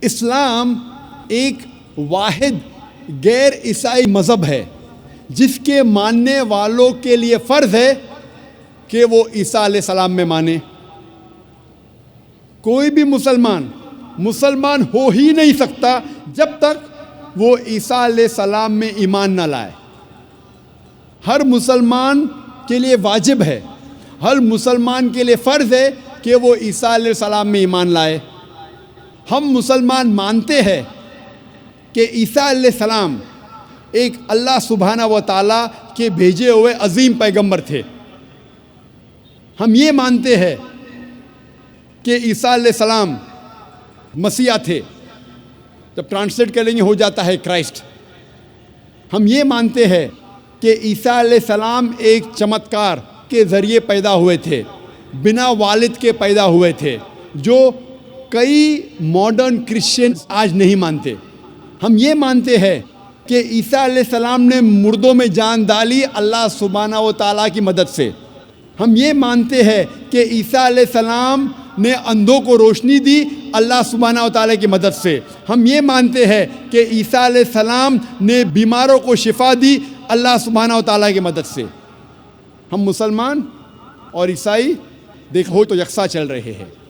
اسلام ایک واحد غیر عیسائی مذہب ہے جس کے ماننے والوں کے لیے فرض ہے کہ وہ عیسیٰ علیہ السلام میں مانے۔ کوئی بھی مسلمان ہو ہی نہیں سکتا جب تک وہ عیسیٰ علیہ السلام میں ایمان نہ لائے۔ ہر مسلمان کے لیے واجب ہے، ہر مسلمان کے لیے فرض ہے کہ وہ عیسیٰ علیہ السلام میں ایمان لائے۔ ہم مسلمان مانتے ہیں کہ عیسیٰ علیہ السلام ایک اللہ سبحانہ و تعالیٰ کے بھیجے ہوئے عظیم پیغمبر تھے۔ ہم یہ مانتے ہیں کہ عیسیٰ علیہ السلام مسیح تھے، جب ٹرانسلیٹ کریں گے ہو جاتا ہے کرائسٹ۔ ہم یہ مانتے ہیں کہ عیسیٰ علیہ السلام ایک چمتکار کے ذریعے پیدا ہوئے تھے، بنا والد کے پیدا ہوئے تھے، جو کئی ماڈرن کرسچنز آج نہیں مانتے۔ ہم یہ مانتے ہیں کہ عیسیٰ علیہ السلام نے مردوں میں جان ڈالی اللہ سبحانہ و تعالیٰ کی مدد سے۔ ہم یہ مانتے ہیں کہ عیسیٰ علیہ السلام نے اندھوں کو روشنی دی اللہ سبحانہ و تعالیٰ کی مدد سے۔ ہم یہ مانتے ہیں کہ عیسیٰ علیہ السلام نے بیماروں کو شفا دی اللہ سبحانہ و تعالیٰ کی مدد سے۔ ہم مسلمان اور عیسائی ہو تو یکساں چل رہے ہیں۔